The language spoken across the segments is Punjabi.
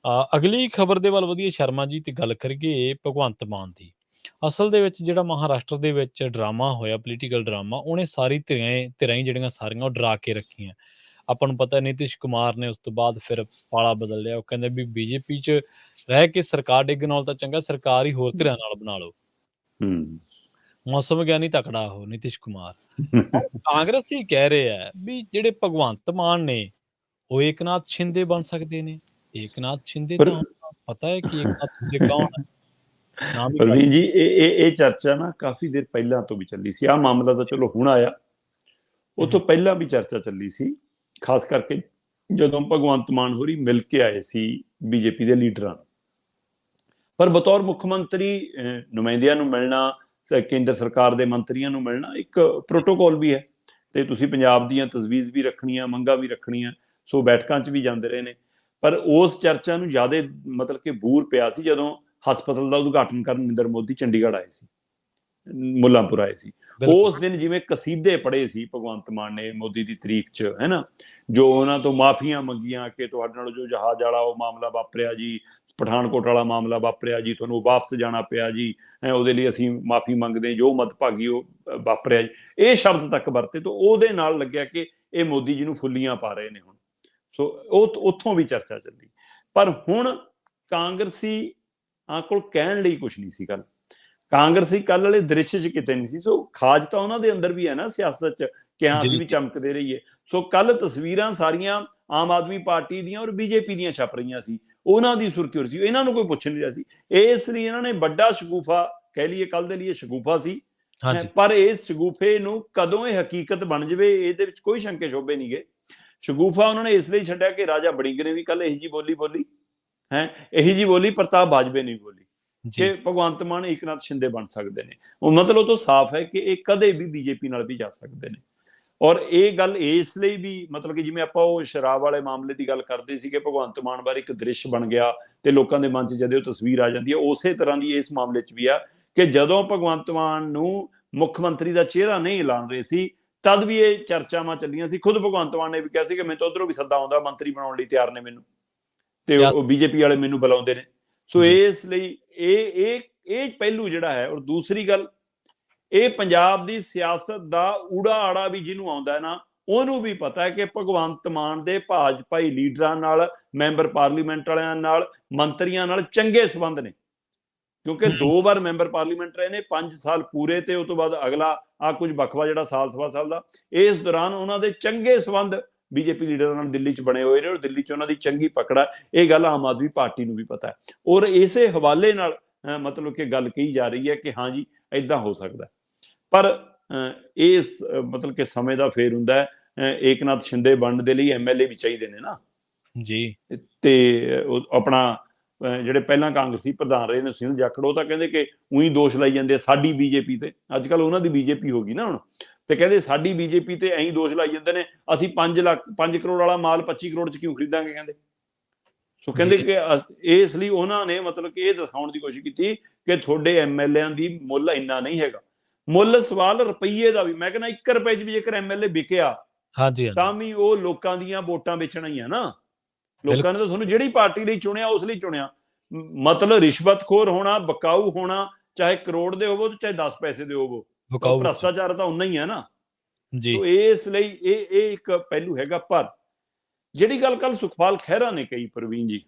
ਅਗਲੀ ਖਬਰ ਦੇ ਵੱਲ ਵਧੀਏ ਸ਼ਰਮਾ ਜੀ, ਤੇ ਗੱਲ ਕਰੀਏ ਭਗਵੰਤ ਮਾਨ ਦੀ। ਅਸਲ ਦੇ ਵਿੱਚ ਜਿਹੜਾ ਮਹਾਰਾਸ਼ਟਰ ਦੇ ਵਿੱਚ ਡਰਾਮਾ ਹੋਇਆ, ਪੋਲੀਟੀਕਲ ਡਰਾਮਾ, ਉਹਨੇ ਸਾਰੀ ਧਿਰਾਂ ਹੀ ਜਿਹੜੀਆਂ ਸਾਰੀਆਂ ਉਹ ਡਰਾ ਕੇ ਰੱਖੀਆਂ। ਆਪਾਂ ਨੂੰ ਪਤਾ ਨਿਤਿਸ਼ ਕੁਮਾਰ ਨੇ ਉਸ ਤੋਂ ਬਾਅਦ ਫਿਰ ਪਾਲਾ ਬਦਲ ਲਿਆ। ਉਹ ਕਹਿੰਦੇ ਵੀ ਬੀਜੇਪੀ 'ਚ ਰਹਿ ਕੇ ਸਰਕਾਰ ਡਿੱਗਣ ਨਾਲੋਂ ਤਾਂ ਚੰਗਾ ਸਰਕਾਰ ਹੀ ਹੋਰ ਧਿਰਾਂ ਨਾਲ ਬਣਾ ਲਓ। ਮੌਸਮ ਵਿਗਿਆਨੀ ਤਕੜਾ ਉਹ ਨਿਤਿਸ਼ ਕੁਮਾਰ। ਔਰ ਕਾਂਗਰਸੀ ਕਹਿ ਰਹੇ ਆ ਵੀ ਜਿਹੜੇ ਭਗਵੰਤ ਮਾਨ ਨੇ ਉਹ ਏਕਨਾਥ ਸ਼ਿੰਦੇ ਬਣ ਸਕਦੇ ਨੇ। ਏਕਨਾਥ ਸ਼ਿੰਦੇ ਪਰ ਤਾਂ ਪਤਾ ਹੈ ਕਿ ਏਕਨਾਥ ਸ਼ਿੰਦੇ ਕੌਣ ਹੈ? ਨਾਮ ਹੀ ਪ੍ਰਵੀਨ ਜੀ, ਇਹ ਚਰਚਾ ਨਾ ਕਾਫੀ ਦੇਰ ਪਹਿਲਾਂ ਤੋਂ ਵੀ ਚੱਲੀ ਸੀ। ਆਹ ਮਾਮਲਾ ਤਾਂ ਚਲੋ ਹੁਣ ਆਇਆ, ਉਹ ਤੋਂ ਪਹਿਲਾਂ ਵੀ ਚਰਚਾ ਚੱਲੀ ਸੀ, ਖਾਸ ਕਰਕੇ ਜਦੋਂ ਭਗਵੰਤ ਮਾਨ ਹੋਰੀ ਮਿਲ ਕੇ ਆਏ ਸੀ ਬੀਜੇਪੀ ਦੇ ਲੀਡਰਾਂ ਨੂੰ। ਪਰ ਬਤੌਰ ਮੁੱਖ ਮੰਤਰੀ ਨੁਮਾਇੰਦਿਆਂ ਨੂੰ ਮਿਲਣਾ, ਕੇਂਦਰ ਸਰਕਾਰ ਦੇ ਮੰਤਰੀਆਂ ਨੂੰ ਮਿਲਣਾ ਇੱਕ ਪ੍ਰੋਟੋਕਾਲ ਵੀ ਹੈ, ਤੇ ਤੁਸੀਂ ਪੰਜਾਬ ਦੀਆਂ ਤਜਵੀਜ਼ ਵੀ ਰੱਖਣੀਆਂ, ਮੰਗਾਂ ਵੀ ਰੱਖਣੀਆਂ, ਸੋ ਬੈਠਕਾਂ 'ਚ ਵੀ ਜਾਂਦੇ ਰਹੇ ਨੇ। ਪਰ ਉਸ ਚਰਚਾ ਨੂੰ ਜ਼ਿਆਦਾ ਮਤਲਬ ਕਿ ਬੂਰ ਪਿਆ ਸੀ ਜਦੋਂ ਹਸਪਤਾਲ ਦਾ ਉਦਘਾਟਨ ਕਰਨ ਨਰਿੰਦਰ ਮੋਦੀ ਚੰਡੀਗੜ੍ਹ ਆਏ ਸੀ, ਮੁੱਲਾਂਪੁਰ ਆਏ ਸੀ। ਉਸ ਦਿਨ ਜਿਵੇਂ ਕਸੀਦੇ ਪੜ੍ਹੇ ਸੀ ਭਗਵੰਤ ਮਾਨ ਨੇ ਮੋਦੀ ਦੀ ਤਾਰੀਫ 'ਚ, ਹੈ ਨਾ, ਜੋ ਉਹਨਾਂ ਤੋਂ ਮਾਫੀਆਂ ਮੰਗੀਆਂ ਕਿ ਤੁਹਾਡੇ ਨਾਲ ਜੋ ਜਹਾਜ਼ ਵਾਲਾ ਉਹ ਮਾਮਲਾ ਵਾਪਰਿਆ ਜੀ, ਪਠਾਨਕੋਟ ਵਾਲਾ ਮਾਮਲਾ ਵਾਪਰਿਆ ਜੀ, ਤੁਹਾਨੂੰ ਵਾਪਸ ਜਾਣਾ ਪਿਆ ਜੀ, ਉਹਦੇ ਲਈ ਅਸੀਂ ਮਾਫੀ ਮੰਗਦੇ, ਜੋ ਮਦਭਾਗੀ ਉਹ ਵਾਪਰਿਆ ਜੀ, ਇਹ ਸ਼ਬਦ ਤੱਕ ਵਰਤੇ। ਤਾਂ ਉਹਦੇ ਨਾਲ ਲੱਗਿਆ ਕਿ ਇਹ ਮੋਦੀ ਜੀ ਨੂੰ ਫੁੱਲੀਆਂ ਪਾ ਰਹੇ ਨੇ ਹੁਣ। ਸੋ ਉਹ ਉੱਥੋਂ ਵੀ ਚਰਚਾ ਚੱਲੀ। ਪਰ ਹੁਣ ਕਾਂਗਰਸੀ ਕੋਲ ਕਹਿਣ ਲਈ ਕੁਛ ਨਹੀਂ ਸੀ ਗੱਲ। ਕਾਂਗਰਸੀ ਕੱਲ ਵਾਲੇ ਦ੍ਰਿਸ਼ 'ਚ ਕਿਤੇ ਨਹੀਂ ਸੀ। ਸੋ ਖਾਜ ਤਾਂ ਉਹਨਾਂ ਦੇ ਅੰਦਰ ਵੀ ਹੈ ਨਾ ਸਿਆਸਤ 'ਚ, ਕਿ ਹਾਂ ਅਸੀਂ ਵੀ ਚਮਕਦੇ ਰਹੀਏ। ਸੋ ਕੱਲ ਤਸਵੀਰਾਂ ਸਾਰੀਆਂ ਆਮ ਆਦਮੀ ਪਾਰਟੀ ਦੀਆਂ ਔਰ ਬੀਜੇਪੀ ਦੀਆਂ ਛਪ ਰਹੀਆਂ ਸੀ, ਉਹਨਾਂ ਦੀ ਸੁਰਖੀ ਸੀ, ਇਹਨਾਂ ਨੂੰ ਕੋਈ ਪੁੱਛ ਨਹੀਂ ਰਿਹਾ ਸੀ। ਇਸ ਲਈ ਇਹਨਾਂ ਨੇ ਵੱਡਾ ਸ਼ਗੂਫਾ ਕਹਿ ਲਈਏ, ਕੱਲ ਦੇ ਲਈ ਸ਼ਗੂਫਾ ਸੀ। ਪਰ ਇਸ ਸ਼ਗੂਫੇ ਨੂੰ ਕਦੋਂ ਇਹ ਹਕੀਕਤ ਬਣ ਜਾਵੇ, ਇਹਦੇ ਵਿੱਚ ਕੋਈ ਸ਼ੰਕੇ ਸ਼ੋਭੇ ਨਹੀਂ ਗਏ। ਸ਼ਗੂਫਾ ਉਹਨਾਂ ਨੇ ਇਸ ਲਈ ਛੱਡਿਆ ਕਿ ਰਾਜਾ ਵੜਿੰਗ ਨੇ ਵੀ ਕੱਲ ਇਹੀ ਜੀ ਬੋਲੀ ਇਹੀ ਜੀ ਬੋਲੀ ਪ੍ਰਤਾਪ ਬਾਜਵੇ ਨੇ ਬੋਲੀ ਕਿ ਭਗਵੰਤ ਮਾਨ ਏਕਨਾਥ ਸ਼ਿੰਦੇ ਬਣ ਸਕਦੇ ਨੇ। ਉਹ ਮਤਲਬ ਤੋਂ ਸਾਫ਼ ਹੈ ਕਿ ਇਹ ਕਦੇ ਵੀ ਬੀਜੇਪੀ ਨਾਲ ਵੀ ਜਾ ਸਕਦੇ ਨੇ। ਔਰ ਇਹ ਗੱਲ ਇਸ ਲਈ ਵੀ ਮਤਲਬ ਕਿ ਜਿਵੇਂ ਆਪਾਂ ਉਹ ਸ਼ਰਾਬ ਵਾਲੇ ਮਾਮਲੇ ਦੀ ਗੱਲ ਕਰਦੇ ਸੀ ਕਿ ਭਗਵੰਤ ਮਾਨ ਬਾਰੇ ਇੱਕ ਦ੍ਰਿਸ਼ ਬਣ ਗਿਆ ਤੇ ਲੋਕਾਂ ਦੇ ਮਨ 'ਚ ਜਦੋਂ ਤਸਵੀਰ ਆ ਜਾਂਦੀ ਹੈ, ਉਸੇ ਤਰ੍ਹਾਂ ਦੀ ਇਸ ਮਾਮਲੇ 'ਚ ਵੀ ਆ ਕਿ ਜਦੋਂ ਭਗਵੰਤ ਮਾਨ ਨੂੰ ਮੁੱਖ ਮੰਤਰੀ ਦਾ ਚਿਹਰਾ ਨਹੀਂ ਐਲਾਨ ਰਹੇ ਸੀ, ਤਦ ਵੀ ਇਹ ਚਰਚਾਵਾਂ ਚੱਲੀਆਂ ਸੀ। ਖੁਦ ਭਗਵੰਤ ਮਾਨ ਨੇ ਵੀ ਕਿਹਾ ਸੀ ਕਿ ਮੈਨੂੰ ਤਾਂ ਉੱਧਰੋਂ ਵੀ ਸੱਦਾ ਆਉਂਦਾ, ਮੰਤਰੀ ਬਣਾਉਣ ਲਈ ਤਿਆਰ ਨੇ ਮੈਨੂੰ, ਤੇ ਉਹ ਬੀਜੇਪੀ ਵਾਲੇ ਮੈਨੂੰ ਬੁਲਾਉਂਦੇ ਨੇ। ਸੋ ਇਸ ਲਈ ਇਹ ਪਹਿਲੂ ਜਿਹੜਾ ਹੈ। ਔਰ ਦੂਸਰੀ ਗੱਲ, ਇਹ ਪੰਜਾਬ ਦੀ ਸਿਆਸਤ ਦਾ ਊੜਾ ਆੜਾ ਵੀ ਜਿਹਨੂੰ ਆਉਂਦਾ ਹੈ ਨਾ, ਉਹਨੂੰ ਵੀ ਪਤਾ ਹੈ ਕਿ ਭਗਵੰਤ ਮਾਨ ਦੇ ਭਾਜਪਾਈ ਲੀਡਰਾਂ ਨਾਲ, ਮੈਂਬਰ ਪਾਰਲੀਮੈਂਟ ਵਾਲਿਆਂ ਨਾਲ, ਮੰਤਰੀਆਂ ਨਾਲ ਚੰਗੇ ਸੰਬੰਧ ਨੇ, ਕਿਉਂਕਿ 2 ਵਾਰ ਮੈਂਬਰ ਪਾਰਲੀਮੈਂਟ ਰਹੇ ਨੇ, 5 ਸਾਲ ਪੂਰੇ, ਤੇ ਉਸ ਤੋਂ ਬਾਅਦ ਅਗਲਾ ਕੁਝ ਵਕਫਾ ਜਿਹੜਾ ਸਾਲ ਸਵਾ ਸਾਲ ਦਾ। ਇਸ ਦੌਰਾਨ ਉਹਨਾਂ ਦੇ ਚੰਗੇ ਸੰਬੰਧ ਬੀਜੇਪੀ ਲੀਡਰਾਂ ਨਾਲ ਦਿੱਲੀ 'ਚ ਬਣੇ ਹੋਏ ਨੇ, ਔਰ ਦਿੱਲੀ 'ਚ ਉਹਨਾਂ ਦੀ ਚੰਗੀ ਪਕੜ ਹੈ। ਇਹ ਗੱਲ ਆਮ ਆਦਮੀ ਪਾਰਟੀ ਨੂੰ ਵੀ ਪਤਾ ਹੈ, ਔਰ ਇਸੇ ਹਵਾਲੇ ਨਾਲ ਮਤਲਬ ਕਿ ਗੱਲ ਕਹੀ ਜਾ ਰਹੀ ਹੈ ਕਿ ਹਾਂ ਜੀ ਏਦਾਂ ਹੋ ਸਕਦਾ। ਪਰ ਇਸ ਮਤਲਬ ਕਿ ਸਮੇਂ ਦਾ ਫੇਰ ਹੁੰਦਾ ਹੈ। ਏਕਨਾਥ ਸ਼ਿੰਦੇ ਬਣਨ ਦੇ ਲਈ MLA ਵੀ ਚਾਹੀਦੇ ਨੇ ਨਾ ਜੀ। ਤੇ ਆਪਣਾ ਜਿਹੜੇ ਪਹਿਲਾਂ ਕਾਂਗਰਸੀ ਪ੍ਰਧਾਨ ਰਹੇ ਨੇ ਸੁਨੀਲ ਜਾਖੜ, ਉਹ ਤਾਂ ਕਹਿੰਦੇ ਕਿ ਉਹੀ ਦੋਸ਼ ਲਾਈ ਜਾਂਦੇ ਆ ਸਾਡੀ ਬੀਜੇਪੀ ਤੇ। ਅੱਜ ਕੱਲ ਉਹਨਾਂ ਦੀ ਬੀਜੇਪੀ ਹੋ ਗਈ ਨਾ ਹੁਣ, ਤੇ ਕਹਿੰਦੇ ਸਾਡੀ ਬੀਜੇਪੀ ਤੇ ਐਂ ਦੋਸ਼ ਲਾਈ ਜਾਂਦੇ ਨੇ, ਅਸੀਂ 5 ਕਰੋੜ ਵਾਲਾ ਮਾਲ 25 ਕਰੋੜ 'ਚ ਕਿਉਂ ਖਰੀਦਾਂਗੇ, ਕਹਿੰਦੇ। ਸੋ ਕਹਿੰਦੇ ਕਿ ਇਸ ਲਈ ਉਹਨਾਂ ਨੇ ਮਤਲਬ ਕਿ ਇਹ ਦਿਖਾਉਣ ਦੀ ਕੋਸ਼ਿਸ਼ ਕੀਤੀ ਕਿ ਤੁਹਾਡੇ MLAਆਂ ਦੀ ਮੁੱਲ ਇੰਨਾ ਨਹੀਂ ਹੈਗਾ। ਮੁੱਲ ਸਵਾਲ ਰੁਪਈਏ ਦਾ ਵੀ, ਮੈਂ ਕਹਿੰਦਾ 1 ਰੁਪਏ 'ਚ ਵੀ ਜੇਕਰ MLA ਵਿਕਿਆ ਤਾਂ ਵੀ ਉਹ ਲੋਕਾਂ ਦੀਆਂ ਵੋਟਾਂ ਵੇਚਣਾ ਹੀ ਆ ਨਾ। ਲੋਕਾਂ ਨੇ ਤਾਂ ਤੁਹਾਨੂੰ ਜਿਹੜੀ ਪਾਰਟੀ ਲਈ ਚੁਣਿਆ ਉਸ ਲਈ ਚੁਣਿਆ। ਮਤਲਬ ਰਿਸ਼ਵਤਖੋਰ ਹੋਣਾ, ਬਕਾਊ ਹੋਣਾ, ਚਾਹੇ ਕਰੋੜ ਦੇ ਹੋਵੋ ਚਾਹੇ 10 ਪੈਸੇ ਦੇ ਹੋਵੋ, ਭ੍ਰਸ਼ਟਾਚਾਰ ਤਾਂ ਉਨਾ ਹੀ ਹੈ ਨਾ। ਸੋ ਇਸ ਲਈ ਇਹ ਇੱਕ ਪਹਿਲੂ ਹੈਗਾ। ਪਰ ਜਿਹੜੀ ਗੱਲ ਕੱਲ ਸੁਖਪਾਲ ਖਹਿਰਾ ਨੇ ਕਹੀ, ਪ੍ਰਵੀਨ ਜੀ,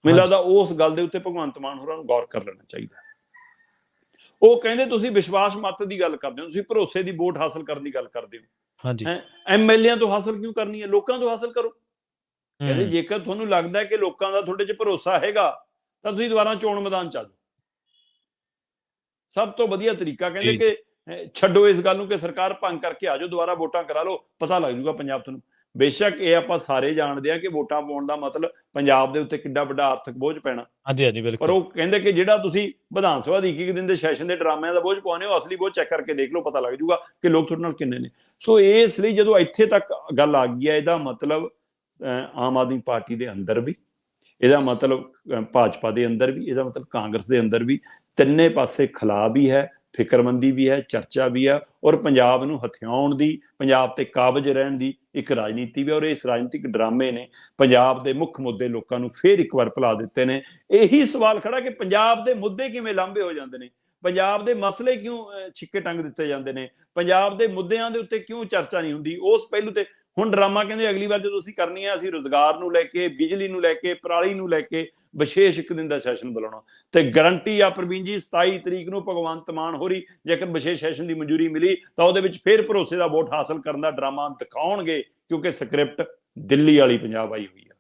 ਮੈਨੂੰ ਲੱਗਦਾ ਉਸ ਗੱਲ ਦੇ ਉੱਤੇ ਭਗਵੰਤ ਮਾਨ ਹੋਰਾਂ ਨੂੰ ਗੌਰ ਕਰ ਲੈਣਾ ਚਾਹੀਦਾ। ਉਹ ਕਹਿੰਦੇ ਤੁਸੀਂ ਵਿਸ਼ਵਾਸ ਮਤ ਦੀ ਗੱਲ ਕਰਦੇ ਹੋ, ਤੁਸੀਂ ਭਰੋਸੇ ਦੀ ਵੋਟ ਹਾਸਲ ਕਰਨ ਦੀ ਗੱਲ ਕਰਦੇ ਹੋ। MLAਆਂ ਤੋਂ ਹਾਸਲ ਕਿਉਂ ਕਰਨੀ ਹੈ? ਲੋਕਾਂ ਤੋਂ ਹਾਸਲ ਕਰੋ। ਕਹਿੰਦੇ ਜੇਕਰ ਤੁਹਾਨੂੰ ਲੱਗਦਾ ਕਿ ਲੋਕਾਂ ਦਾ ਤੁਹਾਡੇ 'ਚ ਭਰੋਸਾ ਹੈਗਾ ਤਾਂ ਤੁਸੀਂ ਦੁਬਾਰਾ ਚੋਣ ਮੈਦਾਨ 'ਚ ਆ ਜਾਓ। ਸਭ ਤੋਂ ਵਧੀਆ ਤਰੀਕਾ ਕਹਿੰਦੇ ਕਿ ਛੱਡੋ ਇਸ ਗੱਲ ਨੂੰ ਕਿ ਸਰਕਾਰ ਭੰਗ ਕਰਕੇ ਆ ਜਾਓ, ਦੁਬਾਰਾ ਵੋਟਾਂ ਕਰਾ ਲਓ, ਪਤਾ ਲੱਗ ਜਾਊਗਾ ਪੰਜਾਬ ਤੁਹਾਨੂੰ। ਬੇਸ਼ੱਕ ਇਹ ਆਪਾਂ ਸਾਰੇ ਜਾਣਦੇ ਆ ਕਿ ਵੋਟਾਂ ਪਾਉਣ ਦਾ ਮਤਲਬ ਪੰਜਾਬ ਦੇ ਉੱਤੇ ਕਿੱਡਾ ਵੱਡਾ ਆਰਥਿਕ ਬੋਝ ਪੈਣਾ। ਪਰ ਉਹ ਕਹਿੰਦੇ ਕਿ ਜਿਹੜਾ ਤੁਸੀਂ ਵਿਧਾਨ ਸਭਾ ਦੀ 1 ਦਿਨ ਦੇ ਸੈਸ਼ਨ ਦੇ ਡਰਾਮਿਆਂ ਦਾ ਬੋਝ ਪਾਉਂਦੇ ਹੋ, ਅਸਲੀ ਬੋਝ ਚੈੱਕ ਕਰਕੇ ਦੇਖ ਲਓ, ਪਤਾ ਲੱਗ ਜਾਊਗਾ ਕਿ ਲੋਕ ਤੁਹਾਡੇ ਨਾਲ ਕਿੰਨੇ ਨੇ। ਸੋ ਇਸ ਲਈ ਜਦੋਂ ਇੱਥੇ ਤੱਕ ਗੱਲ ਆ ਗਈ ਹੈ, ਇਹਦਾ ਮਤਲਬ ਆਮ ਆਦਮੀ ਪਾਰਟੀ ਦੇ ਅੰਦਰ ਵੀ, ਇਹਦਾ ਮਤਲਬ ਭਾਜਪਾ ਦੇ ਅੰਦਰ ਵੀ, ਇਹਦਾ ਮਤਲਬ ਕਾਂਗਰਸ ਦੇ ਅੰਦਰ ਵੀ, ਤਿੰਨੇ ਪਾਸੇ ਖਲਾਅ ਵੀ ਹੈ, ਫਿਕਰਮੰਦੀ ਵੀ ਹੈ, ਚਰਚਾ ਵੀ ਹੈ, ਔਰ ਪੰਜਾਬ ਨੂੰ ਹਥਿਆਉਣ ਦੀ, ਪੰਜਾਬ ਤੇ ਕਾਬਜ ਰਹਿਣ ਦੀ ਇੱਕ ਰਾਜਨੀਤੀ ਵੀ, ਔਰ ਇਸ ਰਾਜਨੀਤਿਕ ਡਰਾਮੇ ਨੇ ਪੰਜਾਬ ਦੇ ਮੁੱਖ ਮੁੱਦੇ ਲੋਕਾਂ ਨੂੰ ਫੇਰ ਇੱਕ ਵਾਰ ਭੁਲਾ ਦਿੱਤੇ ਨੇ। ਇਹੀ ਸਵਾਲ ਖੜਾ ਕਿ ਪੰਜਾਬ ਦੇ ਮੁੱਦੇ ਕਿਵੇਂ ਲਾਂਭੇ ਹੋ ਜਾਂਦੇ ਨੇ, ਪੰਜਾਬ ਦੇ ਮਸਲੇ ਕਿਉਂ ਛਿੱਕੇ ਟੰਗ ਦਿੱਤੇ ਜਾਂਦੇ ਨੇ, ਪੰਜਾਬ ਦੇ ਮੁੱਦਿਆਂ ਦੇ ਉੱਤੇ ਕਿਉਂ ਚਰਚਾ ਨਹੀਂ ਹੁੰਦੀ। ਉਸ ਪਹਿਲੂ ਤੇ ਹੁਣ ਡਰਾਮਾ ਕਹਿੰਦੇ ਅਗਲੀ ਵਾਰ ਜਦੋਂ ਅਸੀਂ ਕਰਨੀ ਹੈ, ਅਸੀਂ ਰੁਜ਼ਗਾਰ ਨੂੰ ਲੈ ਕੇ, ਬਿਜਲੀ ਨੂੰ ਲੈ ਕੇ, ਪਰਾਲੀ ਨੂੰ ਲੈ ਕੇ ਵਿਸ਼ੇਸ਼ ਇੱਕ ਦਿਨ ਦਾ ਸੈਸ਼ਨ ਬੁਲਾਉਣਾ। ਤੇ ਗਰੰਟੀ ਆ ਪ੍ਰਵੀਨ ਜੀ 27 ਤਰੀਕ ਨੂੰ ਭਗਵੰਤ ਮਾਨ ਹੋਰੀ ਜੇਕਰ ਵਿਸ਼ੇਸ਼ ਸੈਸ਼ਨ ਦੀ ਮਨਜ਼ੂਰੀ ਮਿਲੀ ਤਾਂ ਉਹਦੇ ਵਿੱਚ ਫੇਰ ਭਰੋਸੇ ਦਾ ਵੋਟ ਹਾਸਲ ਕਰਨ ਦਾ ਡਰਾਮਾ ਦਿਖਾਉਣਗੇ, ਕਿਉਂਕਿ ਸਕ੍ਰਿਪਟ ਦਿੱਲੀ ਵਾਲੀ ਪੰਜਾਬ ਆਈ ਹੋਈ ਹੈ।